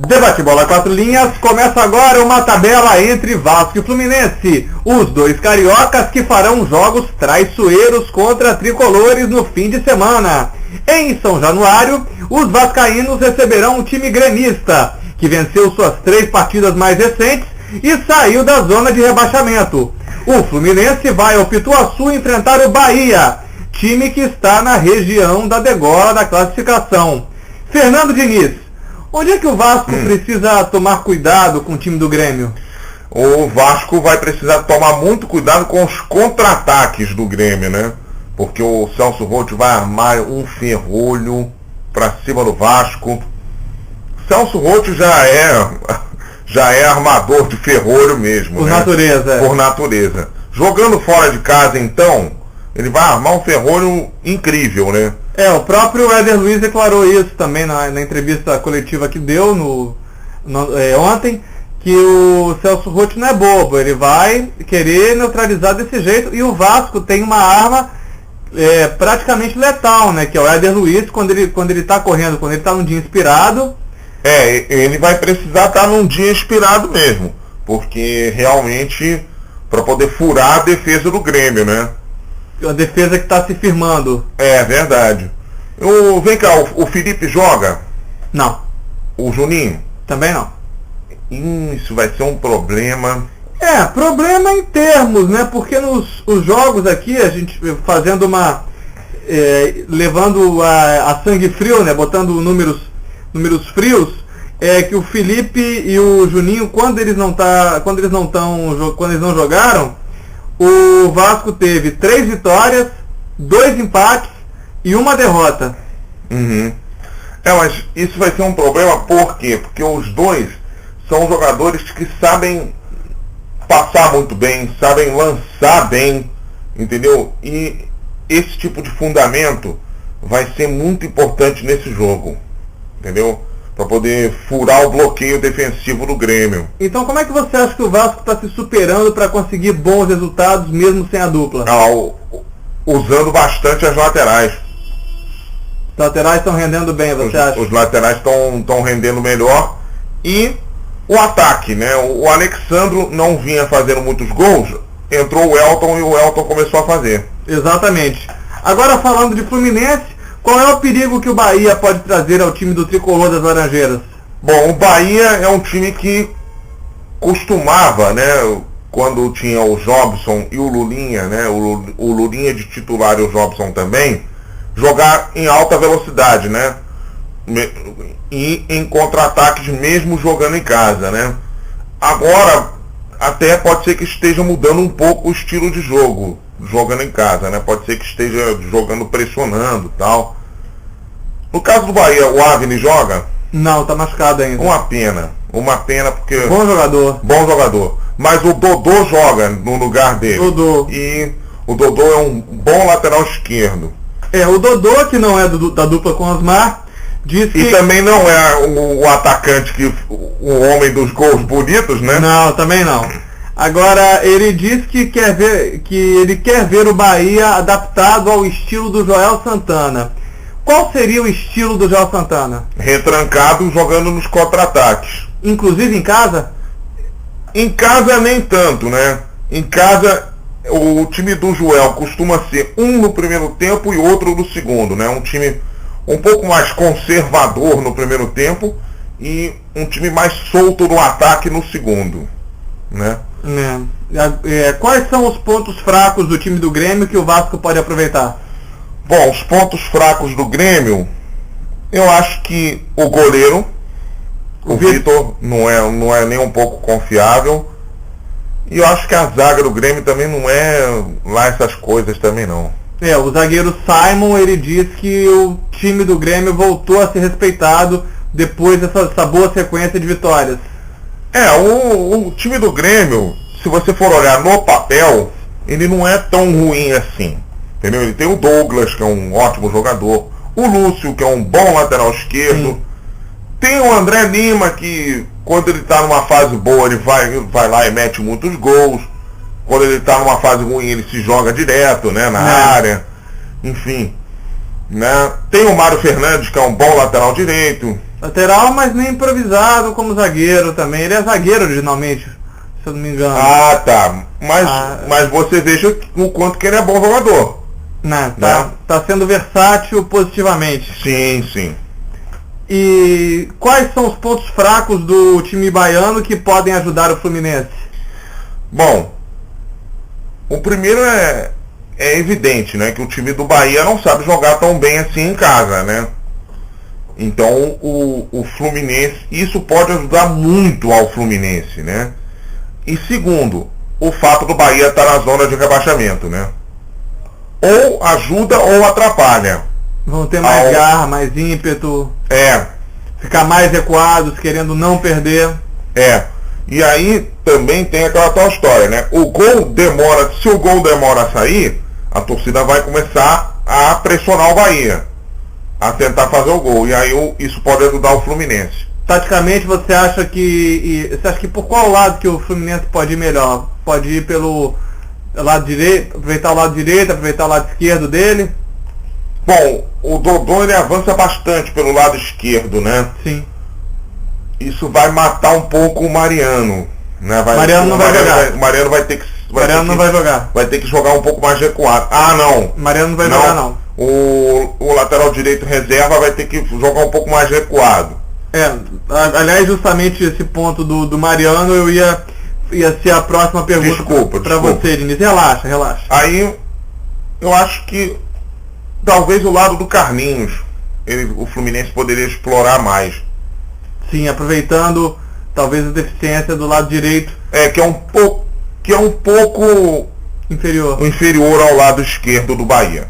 Debate Bola 4 Linhas, começa agora uma tabela entre Vasco e Fluminense, os dois cariocas que farão jogos traiçoeiros contra tricolores no fim de semana. Em São Januário, os vascaínos receberão um time gremista, que venceu suas 3 partidas mais recentes e saiu da zona de rebaixamento. O Fluminense vai ao Pituaçu enfrentar o Bahia, time que está na região da degola da classificação. Fernando Diniz, onde é que o Vasco precisa tomar cuidado com o time do Grêmio? O Vasco vai precisar tomar muito cuidado com os contra-ataques do Grêmio, né? Porque o Celso Roth vai armar um ferrolho pra cima do Vasco. Celso Roth já é armador de ferrolho mesmo, Por né? natureza. Por natureza. Jogando fora de casa, então, ele vai armar um ferrolho incrível, né? O próprio Éder Luiz declarou isso também na entrevista coletiva que deu ontem, que o Celso Roth não é bobo, ele vai querer neutralizar desse jeito, e o Vasco tem uma arma praticamente letal, né? Que é o Éder Luiz, quando ele tá correndo, quando ele tá num dia inspirado. Ele vai precisar estar num dia inspirado mesmo, porque realmente, para poder furar a defesa do Grêmio, né? A defesa que está se firmando. É verdade. Vem cá, o Felipe joga? Não. O Juninho? Também não. Isso vai ser um problema. Problema em termos, né? Porque os jogos aqui, a gente fazendo levando a sangue frio, né? Botando números frios, que o Felipe e o Juninho, quando eles não jogaram, o Vasco teve 3 vitórias, 2 empates e 1 derrota. Mas isso vai ser um problema, por quê? Porque os dois são jogadores que sabem passar muito bem, sabem lançar bem, entendeu? E esse tipo de fundamento vai ser muito importante nesse jogo, entendeu? Para poder furar o bloqueio defensivo do Grêmio. Então como é que você acha que o Vasco está se superando para conseguir bons resultados mesmo sem a dupla? Usando bastante as laterais. Os laterais estão rendendo bem, você acha? Os laterais estão rendendo melhor. E o ataque, né? O Alexandro não vinha fazendo muitos gols, entrou o Elton e o Elton começou a fazer. Exatamente. Agora falando de Fluminense, qual é o perigo que o Bahia pode trazer ao time do Tricolor das Laranjeiras? Bom, o Bahia é um time que costumava, né, quando tinha o Jobson e o Lulinha, né, o Lulinha de titular e o Jobson também, jogar em alta velocidade, né, e em contra-ataques mesmo jogando em casa, né. Agora, até pode ser que esteja mudando um pouco o estilo de jogo, jogando em casa, né? Pode ser que esteja jogando pressionando e tal. No caso do Bahia, o Avni joga? Não, tá machucado ainda. Uma pena porque... Bom jogador. Mas o Dodô joga no lugar dele. Dodô. E o Dodô é um bom lateral esquerdo. O Dodô, que não é da dupla com o Osmar, diz que... E também não é o atacante, o homem dos gols bonitos, né? Não, também não. Agora, ele diz que ele quer ver o Bahia adaptado ao estilo do Joel Santana. Qual seria o estilo do Joel Santana? Retrancado, jogando nos contra-ataques. Inclusive em casa? Em casa nem tanto, né? Em casa, o time do Joel costuma ser um no primeiro tempo e outro no segundo, né? Um time um pouco mais conservador no primeiro tempo e um time mais solto no ataque no segundo, né? Quais são os pontos fracos do time do Grêmio que o Vasco pode aproveitar? Bom, os pontos fracos do Grêmio, eu acho que o goleiro, o Vitor, não é nem um pouco confiável. E eu acho que a zaga do Grêmio também não é lá essas coisas também não. O zagueiro Simon, ele diz que o time do Grêmio voltou a ser respeitado depois dessa boa sequência de vitórias. O time do Grêmio, se você for olhar no papel, ele não é tão ruim assim, entendeu? Ele tem o Douglas, que é um ótimo jogador, o Lúcio, que é um bom lateral esquerdo, tem o André Lima, que quando ele está numa fase boa, ele vai lá e mete muitos gols, quando ele está numa fase ruim, ele se joga direto, né, na área, enfim. né? Tem o Mário Fernandes, que é um bom lateral direito. Lateral, mas nem improvisado como zagueiro também. Ele é zagueiro originalmente, se eu não me engano. Ah, tá. Mas você veja o quanto que ele é bom jogador. Né? Né? Tá sendo versátil positivamente. Sim, sim. E quais são os pontos fracos do time baiano que podem ajudar o Fluminense? Bom, o primeiro é evidente, né? Que o time do Bahia não sabe jogar tão bem assim em casa, né? Então o Fluminense, isso pode ajudar muito ao Fluminense, né? E segundo, o fato do Bahia estar na zona de rebaixamento, né? Ou ajuda ou atrapalha. Vão ter mais garra, mais ímpeto. Ficar mais recuados, querendo não perder. E aí também tem aquela tal história, né? O gol demora, se o gol demora a sair, a torcida vai começar a pressionar o Bahia, a tentar fazer o gol. E aí isso pode ajudar o Fluminense. Taticamente, você acha que por qual lado que o Fluminense pode ir melhor? Pode ir pelo lado direito, aproveitar o lado direito, aproveitar o lado esquerdo dele? Bom, o Dodô ele avança bastante pelo lado esquerdo, né? Sim. Isso vai matar um pouco o Mariano, né? Mariano não vai jogar. O Mariano vai ter que vai jogar. Vai ter que jogar um pouco mais recuado. Ah, não. Mariano não vai jogar, não. O lateral direito reserva vai ter que jogar um pouco mais recuado. Aliás, justamente esse ponto do Mariano ia ser a próxima pergunta para você, Diniz. Relaxa. Aí, eu acho que talvez o lado do Carlinhos, o Fluminense poderia explorar mais. Sim, aproveitando talvez a deficiência do lado direito. Que é um pouco inferior ao lado esquerdo do Bahia.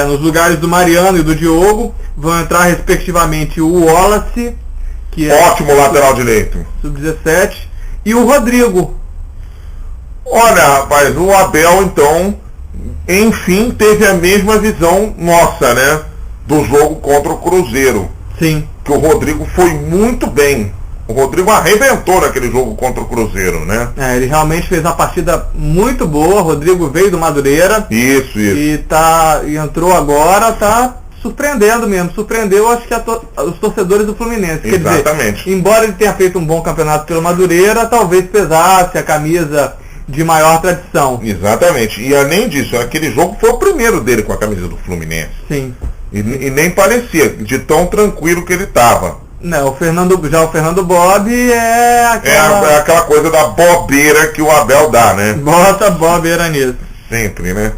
Nos lugares do Mariano e do Diogo vão entrar respectivamente o Wallace, que é ótimo lateral direito, sub-17, e o Rodrigo. Olha, rapaz, o Abel então, enfim, teve a mesma visão nossa, né? Do jogo contra o Cruzeiro. Sim. Que o Rodrigo foi muito bem. O Rodrigo arrebentou naquele jogo contra o Cruzeiro, né? Ele realmente fez uma partida muito boa. O Rodrigo veio do Madureira. Isso. E entrou agora, tá surpreendendo mesmo. Surpreendeu, acho que os torcedores do Fluminense. Exatamente. Quer dizer, embora ele tenha feito um bom campeonato pelo Madureira, talvez pesasse a camisa de maior tradição. Exatamente. E além disso, aquele jogo foi o primeiro dele com a camisa do Fluminense. Sim. E nem parecia, de tão tranquilo que ele estava. Não, o Fernando Bob é aquela coisa da bobeira que o Abel dá, né? Bota bobeira nisso. Sempre, né?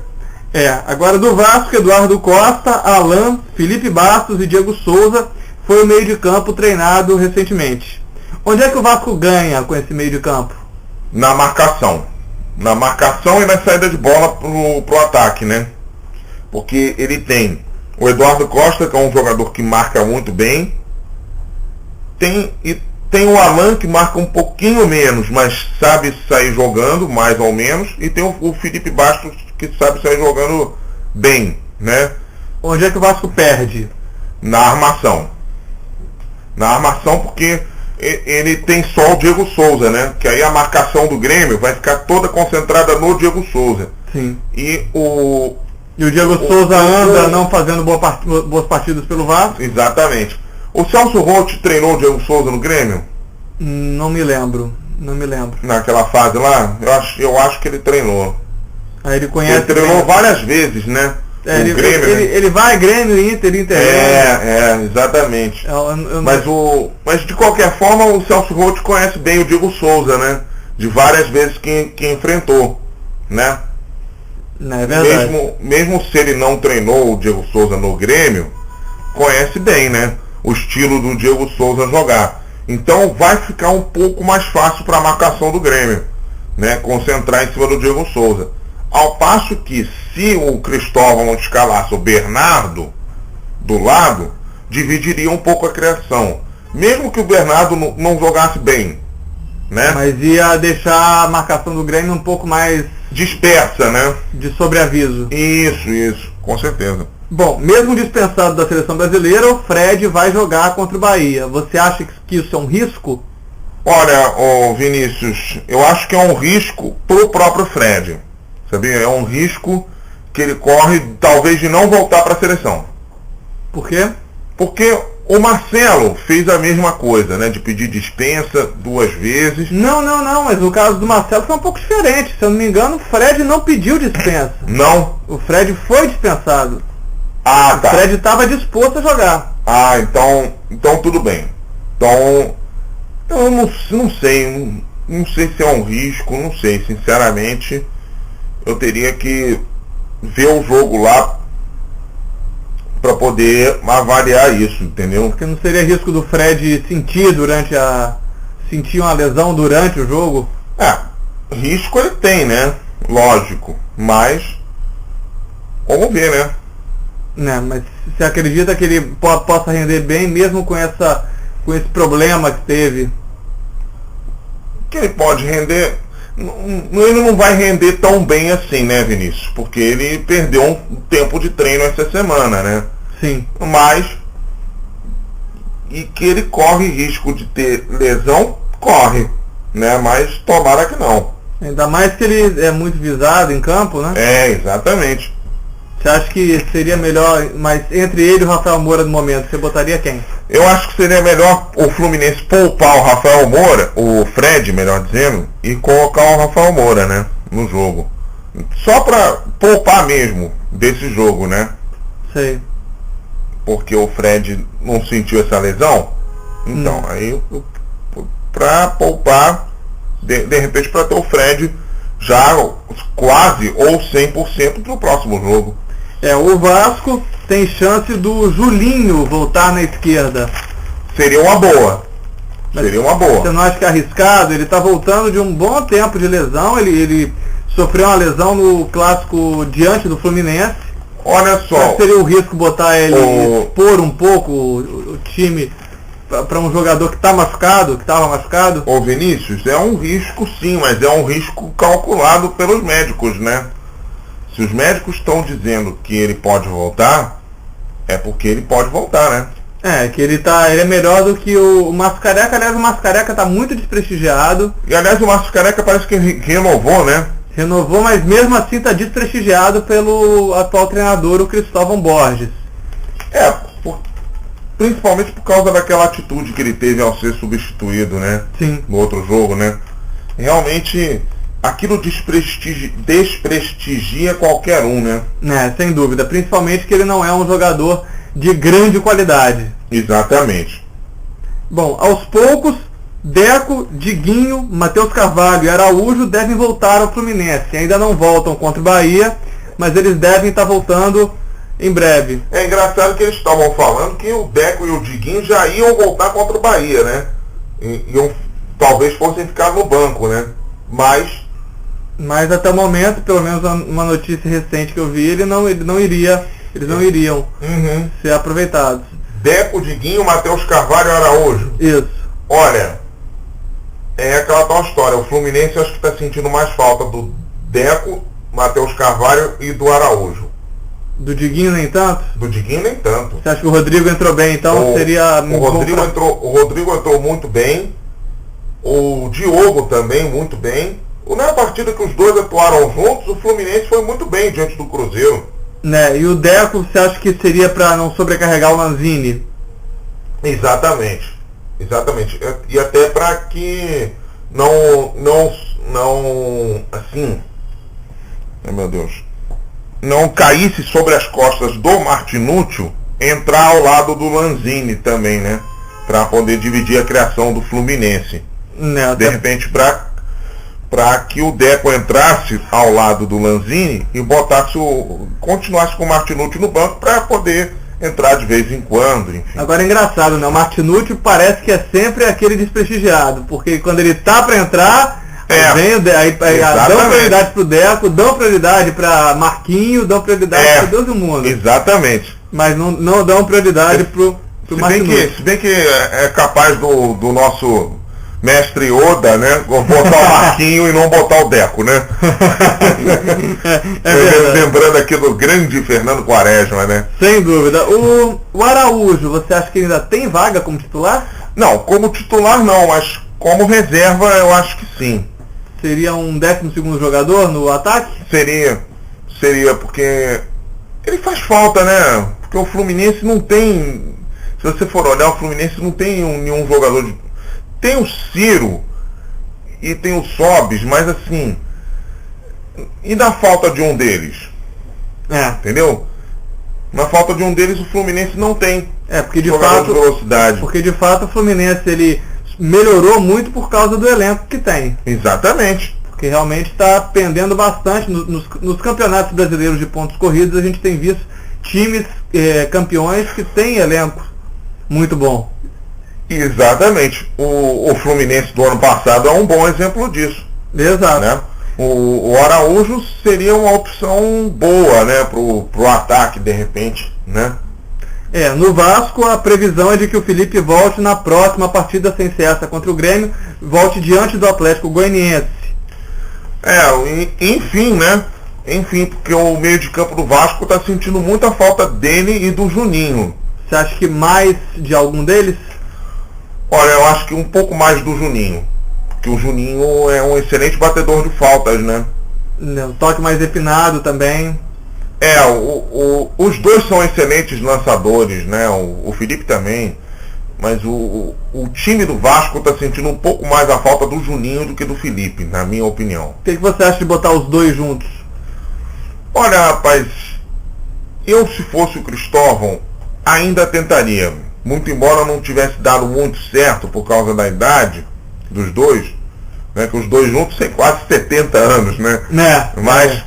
Agora do Vasco, Eduardo Costa, Alan, Felipe Bastos e Diego Souza foi o meio de campo treinado recentemente. Onde é que o Vasco ganha com esse meio de campo? Na marcação. Na marcação e na saída de bola pro ataque, né? Porque ele tem o Eduardo Costa, que é um jogador que marca muito bem. Tem o Alan, que marca um pouquinho menos, mas sabe sair jogando, mais ou menos. E tem o Felipe Bastos, que sabe sair jogando bem, né? Onde é que o Vasco perde? Na armação. Na armação, porque ele tem só o Diego Souza, né? Que aí a marcação do Grêmio vai ficar toda concentrada no Diego Souza. Sim. E o Diego Souza anda não fazendo boas partidas pelo Vasco. Exatamente. O Celso Roth treinou o Diego Souza no Grêmio? Não me lembro. Naquela fase lá? Eu acho que ele treinou. Ele conhece. Ele treinou várias vezes, né? Ele vai Grêmio, Inter. Exatamente. Mas de qualquer forma o Celso Roth conhece bem o Diego Souza, né? De várias vezes que enfrentou, né? É verdade. Mesmo se ele não treinou o Diego Souza no Grêmio, conhece bem, né? O estilo do Diego Souza jogar. Então vai ficar um pouco mais fácil para a marcação do Grêmio, né? Concentrar em cima do Diego Souza. Ao passo que se o Cristóvão escalasse o Bernardo do lado, dividiria um pouco a criação. Mesmo que o Bernardo não jogasse bem, né? Mas ia deixar a marcação do Grêmio um pouco mais dispersa, né? De sobreaviso. Isso, com certeza. Bom, mesmo dispensado da seleção brasileira, o Fred vai jogar contra o Bahia. Você acha que isso é um risco? Olha, Vinícius, eu acho que é um risco pro próprio Fred. Sabia? É um risco que ele corre, talvez, de não voltar para a seleção. Por quê? Porque o Marcelo fez a mesma coisa, né? De pedir dispensa 2 vezes. Não, mas o caso do Marcelo foi um pouco diferente. Se eu não me engano, o Fred não pediu dispensa. Não? O Fred foi dispensado. Ah, tá. O Fred estava disposto a jogar. Ah, então tudo bem. Então, eu não sei. Não sei se é um risco, não sei. Sinceramente, eu teria que ver o jogo lá para poder avaliar isso, entendeu? Porque não seria risco do Fred sentir uma lesão durante o jogo? Risco ele tem, né? Lógico. Mas vamos ver, né? Mas você acredita que ele possa render bem mesmo com esse problema que teve? Que ele pode render. Ele não vai render tão bem assim, né, Vinícius? Porque ele perdeu um tempo de treino essa semana, né? Sim. Mas, e que ele corre risco de ter lesão, corre, né? Mas tomara que não. Ainda mais que ele é muito visado em campo, né? Exatamente. Você acha que seria melhor, mas entre ele e o Rafael Moura no momento, você botaria quem? Eu acho que seria melhor o Fluminense poupar o Rafael Moura, o Fred, melhor dizendo, e colocar o Rafael Moura, né, no jogo. Só pra poupar mesmo desse jogo, né? Sei. Porque o Fred não sentiu essa lesão. Então, aí, pra poupar, de repente pra ter o Fred já quase ou 100% pro próximo jogo. O Vasco tem chance do Julinho voltar na esquerda. Seria uma boa. Mas seria uma boa. Você não acha que é arriscado? Ele está voltando de um bom tempo de lesão. Ele sofreu uma lesão no clássico diante do Fluminense. Olha só. Mas seria o risco botar ele, expor um pouco o time para um jogador que está machucado, que estava machucado? Ô Vinícius, é um risco sim, mas é um risco calculado pelos médicos, né? Se os médicos estão dizendo que ele pode voltar, é porque ele pode voltar, né? Que ele é melhor do que o Mascareca. Aliás, o Mascareca está muito desprestigiado. E aliás, o Mascareca parece que renovou, né? Renovou, mas mesmo assim está desprestigiado pelo atual treinador, o Cristóvão Borges. Principalmente por causa daquela atitude que ele teve ao ser substituído, né? Sim. No outro jogo, né? Realmente, aquilo desprestigia qualquer um, né? Sem dúvida. Principalmente que ele não é um jogador de grande qualidade. Exatamente. Bom, aos poucos, Deco, Diguinho, Matheus Carvalho e Araújo devem voltar ao Fluminense. Ainda não voltam contra o Bahia, mas eles devem estar voltando em breve. É engraçado que eles estavam falando que o Deco e o Diguinho já iam voltar contra o Bahia, né? Talvez fossem ficar no banco, né? Mas até o momento, pelo menos uma notícia recente que eu vi, eles não iriam ser aproveitados. Deco, Diguinho, Matheus Carvalho e Araújo. Isso. Olha, é aquela tal história. O Fluminense acho que está sentindo mais falta do Deco, Matheus Carvalho e do Araújo. Do Diguinho nem tanto? Do Diguinho nem tanto. Você acha que o Rodrigo entrou bem, então seria... O Rodrigo entrou muito bem. O Diogo também muito bem. Na partida que os dois atuaram juntos, o Fluminense foi muito bem diante do Cruzeiro. E o Deco, você acha que seria para não sobrecarregar o Lanzini? Exatamente. E até para que não assim, meu Deus, não caísse sobre as costas do Martinútil, entrar ao lado do Lanzini também, né? Para poder dividir a criação do Fluminense. De repente, para que o Deco entrasse ao lado do Lanzini e continuasse com o Martinútil no banco para poder entrar de vez em quando, enfim. Agora é engraçado, né? O Martinútil parece que é sempre aquele desprestigiado, porque quando ele tá para entrar, dão prioridade pro Deco, dão prioridade para Marquinho, dão prioridade para Deus e o mundo. Exatamente. Mas não dão prioridade pro Martinútil. Se bem que é capaz do nosso mestre Oda, né? Botar o Marquinho e não botar o Deco, né? Lembrando aqui do grande Fernando Quaresma, né? Sem dúvida. O Araújo, você acha que ainda tem vaga como titular? Não, como titular não, mas como reserva eu acho que sim. Seria um 12º jogador no ataque? Seria porque ele faz falta, né? Porque o Fluminense não tem, se você for olhar, o Fluminense não tem nenhum jogador de... Tem o Ciro e tem o Sobis, mas assim, e na falta de um deles? Entendeu? Na falta de um deles o Fluminense não tem. Porque de fato, velocidade. Porque de fato o Fluminense ele melhorou muito por causa do elenco que tem. Exatamente. Porque realmente está pendendo bastante. Nos campeonatos brasileiros de pontos corridos a gente tem visto times campeões que têm elenco muito bom. Exatamente. O Fluminense do ano passado é um bom exemplo disso. Exato. Né? O Araújo seria uma opção boa, né, pro ataque de repente, né? No Vasco a previsão é de que o Felipe volte na próxima partida, sem ser essa contra o Grêmio, volte diante do Atlético Goianiense. Enfim, né? Enfim, porque o meio de campo do Vasco está sentindo muita falta dele e do Juninho. Você acha que mais de algum deles? Olha, eu acho que um pouco mais do Juninho. Porque o Juninho é um excelente batedor de faltas, né? Um toque mais refinado também. Os dois são excelentes lançadores, né? O Felipe também. Mas o time do Vasco está sentindo um pouco mais a falta do Juninho do que do Felipe, na minha opinião. O que você acha de botar os dois juntos? Olha, rapaz, eu se fosse o Cristóvão, ainda tentaria. Muito embora não tivesse dado muito certo por causa da idade dos dois, né? Que os dois juntos têm quase 70 anos, né? Mas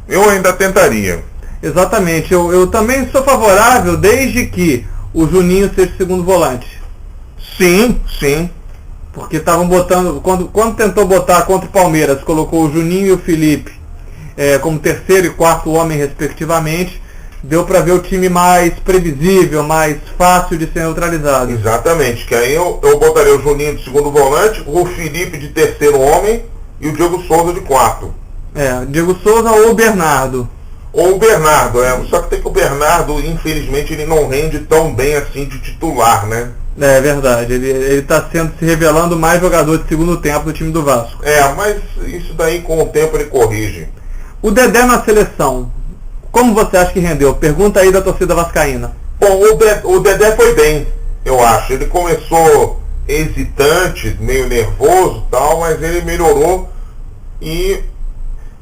eu ainda tentaria. Exatamente, eu também sou favorável desde que o Juninho seja segundo volante. Sim, sim. Porque estavam botando, quando tentou botar contra o Palmeiras, colocou o Juninho e o Felipe como terceiro e quarto homem respectivamente, deu para ver o time mais previsível, mais fácil de ser neutralizado. Exatamente, que aí eu botaria o Juninho de segundo volante, o Felipe de terceiro homem e o Diego Souza de quarto. Diego Souza ou o Bernardo. Ou o Bernardo, só que tem que o Bernardo, infelizmente, ele não rende tão bem assim de titular, né? É verdade, ele está se revelando mais jogador de segundo tempo do time do Vasco. Mas isso daí com o tempo ele corrige. O Dedé na seleção, como você acha que rendeu? Pergunta aí da torcida vascaína. Bom, o Dedé foi bem, eu acho. Ele começou hesitante, meio nervoso e tal, mas ele melhorou e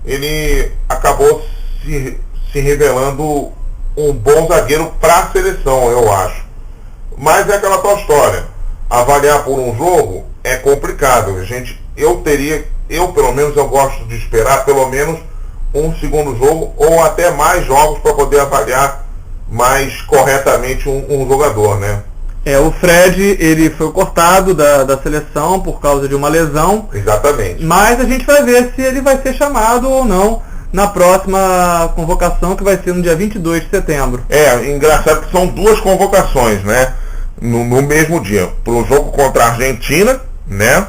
ele acabou se revelando um bom zagueiro para a seleção, eu acho. Mas é aquela tal história. Avaliar por um jogo é complicado. Eu pelo menos eu gosto de esperar pelo menos um segundo jogo ou até mais jogos para poder avaliar mais corretamente um jogador, né? O Fred, ele foi cortado da seleção por causa de uma lesão. Exatamente. Mas a gente vai ver se ele vai ser chamado ou não na próxima convocação, que vai ser no dia 22 de setembro. Engraçado que são duas convocações, né? No mesmo dia. Para o jogo contra a Argentina, né?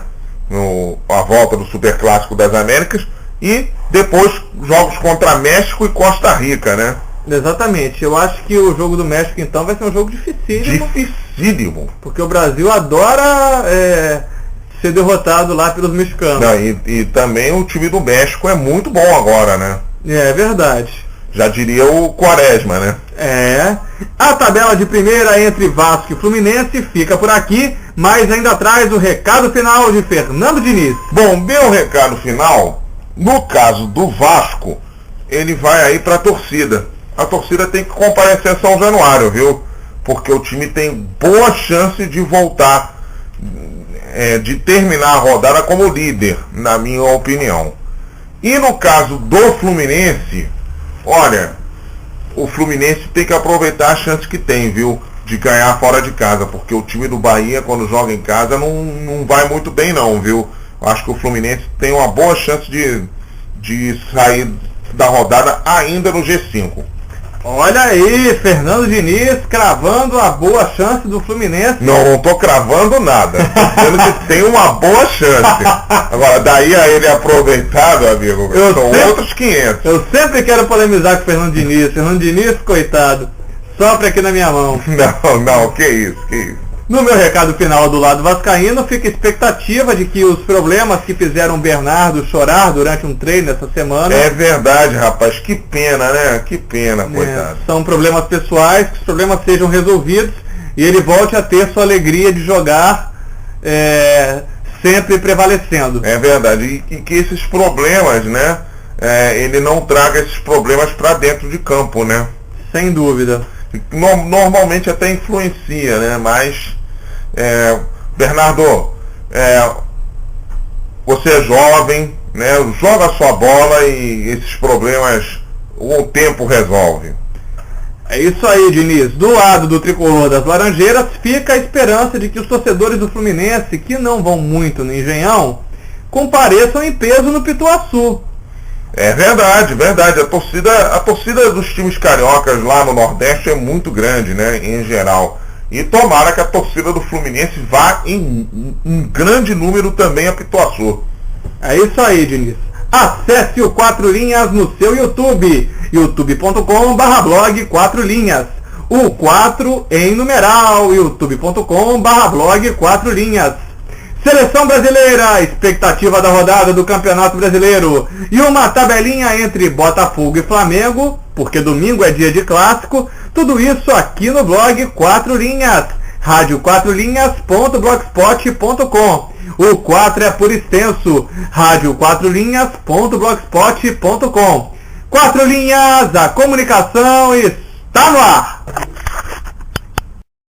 A volta do Superclássico das Américas. E depois jogos contra México e Costa Rica, né? Exatamente. Eu acho que o jogo do México, então, vai ser um jogo dificílimo. Dificílimo. Porque o Brasil adora ser derrotado lá pelos mexicanos. E também o time do México é muito bom agora, né? É verdade. Já diria o Quaresma, né? A tabela de primeira entre Vasco e Fluminense fica por aqui, mas ainda traz o recado final de Fernando Diniz. Bom, meu recado final, no caso do Vasco, ele vai aí para a torcida. A torcida tem que comparecer a São Januário, viu? Porque o time tem boa chance de voltar, de terminar a rodada como líder, na minha opinião. E no caso do Fluminense, olha, o Fluminense tem que aproveitar a chance que tem, viu? De ganhar fora de casa, porque o time do Bahia, quando joga em casa, não vai muito bem não, viu? Acho que o Fluminense tem uma boa chance de sair da rodada ainda no G5. Olha aí, Fernando Diniz cravando a boa chance do Fluminense. Não tô cravando nada. Tô dizendo que tem uma boa chance. Agora, daí a ele aproveitar, meu amigo, são outros 500. Eu sempre quero polemizar com o Fernando Diniz. Fernando Diniz, coitado, sopra aqui na minha mão. Não, que isso. No meu recado final do lado vascaíno, fica a expectativa de que os problemas que fizeram o Bernardo chorar durante um treino essa semana... É verdade, rapaz, que pena, né? Que pena, coitado. São problemas pessoais, que os problemas sejam resolvidos e ele volte a ter sua alegria de jogar sempre prevalecendo. É verdade, e que esses problemas, né, ele não traga esses problemas para dentro de campo, né? Sem dúvida. Normalmente até influencia, né? Mas, Bernardo, você é jovem, né? Joga a sua bola e esses problemas o tempo resolve. É isso aí, Diniz. Do lado do tricolor das Laranjeiras fica a esperança de que os torcedores do Fluminense, que não vão muito no Engenhão, compareçam em peso no Pituaçu. É verdade, verdade. A torcida dos times cariocas lá no Nordeste é muito grande, né, em geral. E tomara que a torcida do Fluminense vá em grande número também a Pituaçu. É isso aí, Diniz. Acesse o 4 Linhas no seu YouTube, youtube.com/blog 4 Linhas. O 4 em numeral, youtube.com/blog 4 Linhas. Seleção brasileira, expectativa da rodada do Campeonato Brasileiro e uma tabelinha entre Botafogo e Flamengo, porque domingo é dia de clássico, tudo isso aqui no blog 4 Linhas, radio4linhas.blogspot.com. O 4 é por extenso, radio4linhas.blogspot.com. 4 Linhas, a comunicação está no ar!